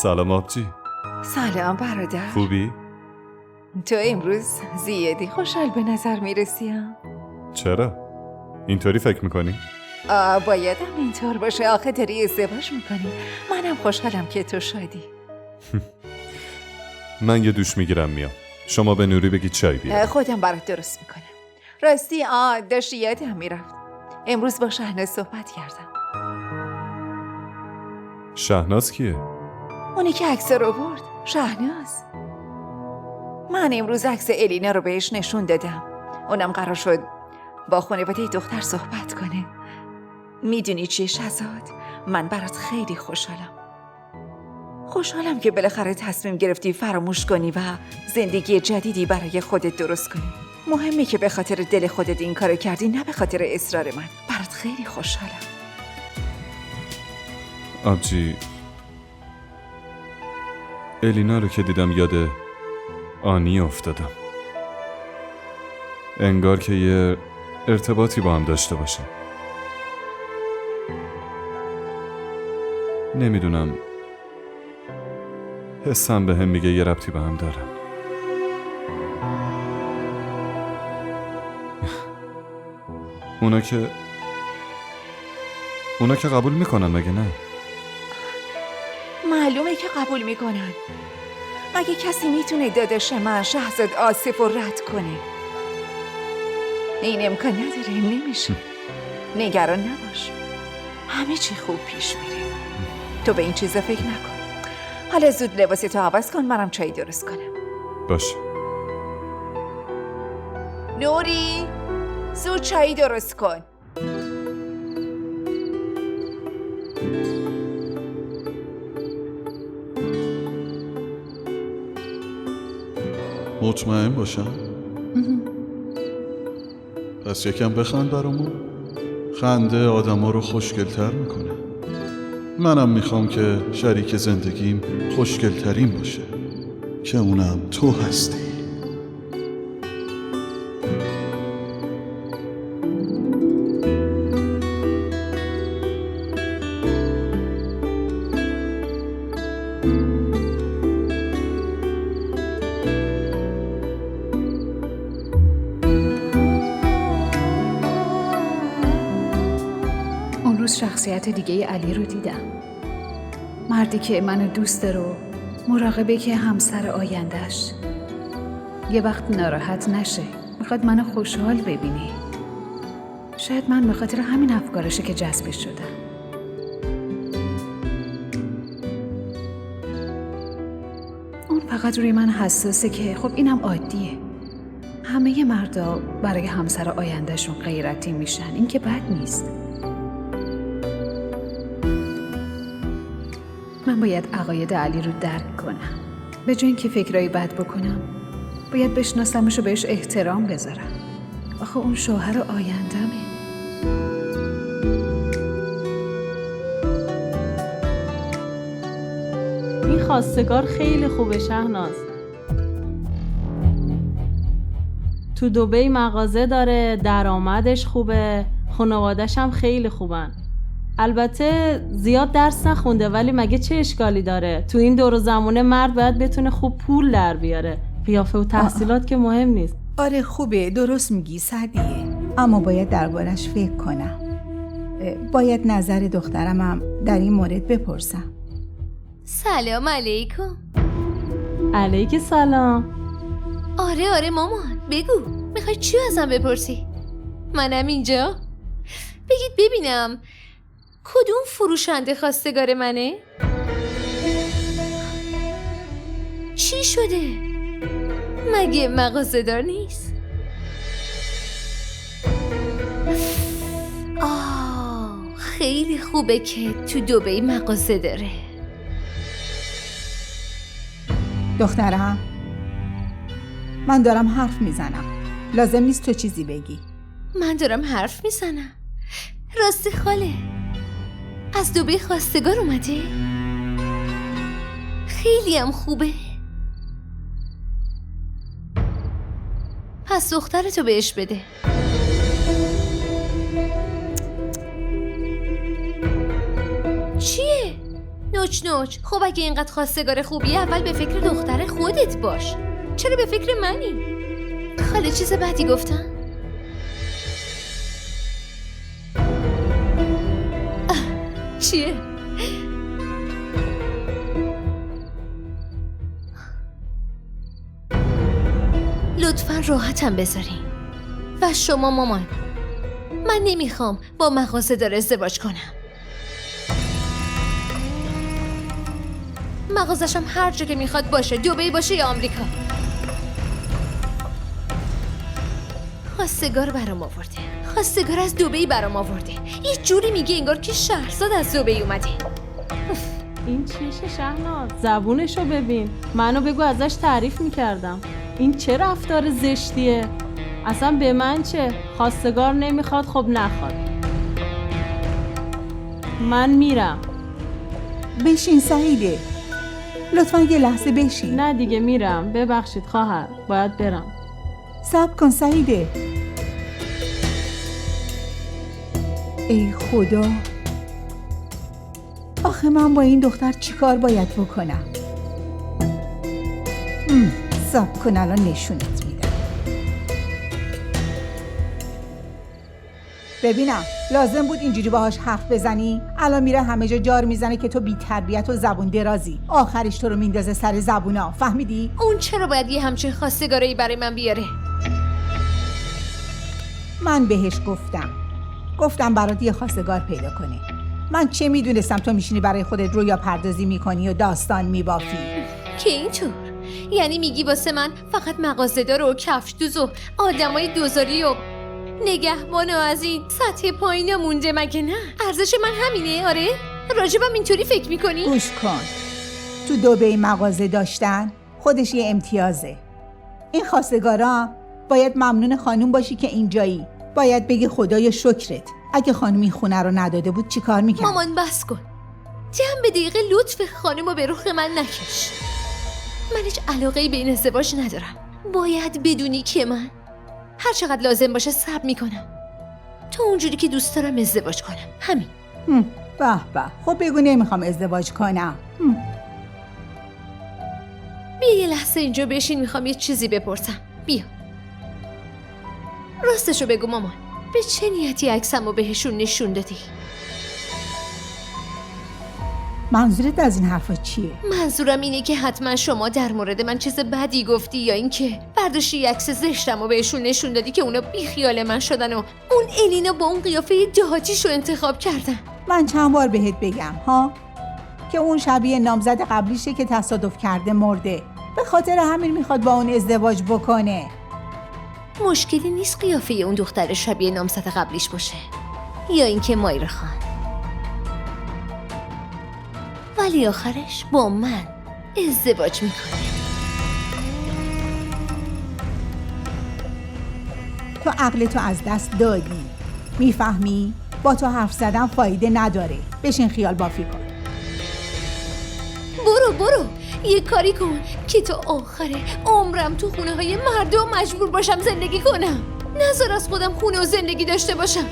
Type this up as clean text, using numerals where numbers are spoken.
سلام آبجی. سلام برادر. خوبی؟ تو امروز زیادی خوشحال به نظر میرسیم. چرا؟ اینطوری فکر میکنی؟ بایدم اینطور باشه، آخه داری ازدواج میکنی. منم خوشحالم که تو شادی. من یه دوش میگیرم میام. شما به نوری بگید چای بیارم. خودم برات درست میکنم. راستی داشت یادم میرفت، امروز با شهناز صحبت کردم. شهناز کیه؟ اونی که عکس رو برد، شهناز. من امروز عکس الینا رو بهش نشون دادم. اونم قرار شد با خانواده دختر صحبت کنه. میدونی چیه شهزاد؟ من برات خیلی خوشحالم که بالاخره تصمیم گرفتی فراموش کنی و زندگی جدیدی برای خودت درست کنی. مهمه که به خاطر دل خودت این کارو کردی، نه به خاطر اصرار من. برات خیلی خوشحالم. آبجی، الینا رو که دیدم یاد آنی افتادم. انگار که یه ارتباطی با هم داشته باشه. نمیدونم، حسم به هم میگه یه ربطی به هم دارن. اونا که قبول میکنن مگه نه؟ معلومه که قبول میکنن. مگه کسی میتونه داداش من شهزاد آصف رو رد کنه؟ این امکان نداره، نمیشه. نگران نباش، همه چی خوب پیش میره. تو به این چیزا فکر نکن. حالا زود لباسیتو عوض کن، منم چای درست کنم. باشه. نوری، زود چای درست کن. مطمئن باشم؟ پس یکم بخند برامون. خنده آدما رو خوشگل‌تر میکنه. منم میخوام که شریک زندگیم خوشگل‌ترین باشه، که اونم تو هستی. شخصیت دیگه علی رو دیدم. مردی که منو دوست داره و مراقبه که همسر آیندهش یه وقت ناراحت نشه، میخواد منو خوشحال ببینی. شاید من به خاطر همین افکارشه که جذبش شدم. اون فقط روی من حساسه که خب اینم عادیه. همه مردا برای همسر آیندهشون غیرتی میشن، این که بد نیست. من باید عقاید علی رو درک کنم. به جای اینکه فکرایی بد بکنم، باید بشناسمش و بهش احترام بذارم. آخه اون شوهر آیندمه. این خواستگار خیلی خوبه شهناز. تو دبی مغازه داره، درآمدش خوبه، خانواده‌ش هم خیلی خوبن. البته زیاد درس نخونده، ولی مگه چه اشکالی داره؟ تو این دور و زمونه مرد باید بتونه خوب پول در بیاره. قیافه و تحصیلات که مهم نیست. آره خوبه، درست میگی سعدیه، اما باید دربارش فکر کنم. باید نظر دخترم هم در این مورد بپرسم. سلام علیکم. علیک سلام. آره مامان، بگو میخوای چی ازم بپرسی؟ منم اینجا. بگید ببینم کدوم فروشنده خواستگار منه؟ چی شده؟ مگه مغازه‌دار نیست؟ خیلی خوبه که تو دبی مغازه داره. دخترم، من دارم حرف میزنم، لازم نیست تو چیزی بگی. من دارم حرف میزنم. راستی خاله، از دبی خواستگار اومده؟ خیلی هم خوبه. پس دخترتو بهش بده. چیه؟ نوچ نوچ. خب اگه اینقدر خواستگار خوبی اول به فکر دختر خودت باش. چرا به فکر منی؟ خاله چیز بدی گفتم؟ چیه؟ لطفاً راحتم بذارین. و شما مامان، من نمیخوام با مغازه‌دار ازدواج کنم. مغازشم هر جا که میخواد باشه، دبی باشه یا آمریکا. خواستگار برام آورده، خواستگار از دبی برام آورده. یه جوری میگه انگار که شهرزاد از دبی اومده. این چیشه شهناز؟ زبونشو ببین. منو بگو ازش تعریف میکردم. این چه رفتار زشتیه؟ اصلا به من چه؟ خواستگار نمیخواد، خب نخواد. من میرم. بشین سعیده، لطفا یه لحظه بشین. نه دیگه میرم. ببخشید خواهر، باید برم. صبر کن سعیده. ای خدا، آخه من با این دختر چیکار باید بکنم؟ صبر کن الان نشونت میدم. ببینم لازم بود اینجوری باهاش حرف بزنی؟ الان میره همه جا جار میزنه که تو بی تربیت و زبون درازی. آخرش تو رو میندازه سر زبونا. فهمیدی؟ اون چرا باید یه همچین خواستگاری برای من بیاره؟ من بهش گفتم برات یه خواستگار پیدا کنه. من چه میدونستم تو میشینی برای خودت رویا پردازی میکنی و داستان میبافی. که اینطور؟ یعنی میگی واسه من فقط مغازه‌دار و کفش دوز و آدمای دوزاری و نگهبان و از این سطح پایین مونده مگه نه؟ ارزش من همینه؟ آره؟ راجبم اینطوری فکر میکنی؟ گوش کن، تو دبی مغازه داشتن خودش یه امتیازه. این خواستگارا باید ممنون خانوم باشی که اینجایی. باید بگی خدای شکرت. اگه خانوم این خونه رو نداده بود چی کار میکرد؟ مامان بس کن. جمع به دقیقه لطف خانومو به رخ من نکش. من هیچ علاقه‌ای به این ازدواج ندارم. باید بدونی که من هر چقدر لازم باشه صبر میکنم تا اونجوری که دوست دارم ازدواج کنم. همین. به به، خب بگو نمیخوام ازدواج کنم. بیا یه لحظه اینجا بشین، میخوام یه چیزی بپرسم. بیا. راستشو بگو مامان، به چه نیتی عکسمو بهشون نشون دادی؟ منظورت از این حرفا چیه؟ منظورم اینه که حتما شما در مورد من چیز بدی گفتی یا اینکه برداشتی عکس زشتمو بهشون نشون دادی که اونا بیخیال من شدن و اون الینا با اون قیافه دهاتیشو انتخاب کردن. من چند بار بهت بگم ها که اون شبیه نامزد قبلیشه که تصادف کرده مرده. به خاطر همین میخواد با اون ازدواج بکنه. مشکلی نیست قیافه اون دختر شبیه نامزد قبلیش باشه یا اینکه مایره خان، ولی آخرش با من ازدواج میکنه. تو عقلتو از دست دادی، میفهمی؟ با تو حرف زدن فایده نداره. بشین خیال بافی کن. برو یه کاری کن که تا آخر عمرم تو خونه های مردم مجبور باشم زندگی کنم. نذار از خودم خونه و زندگی داشته باشم.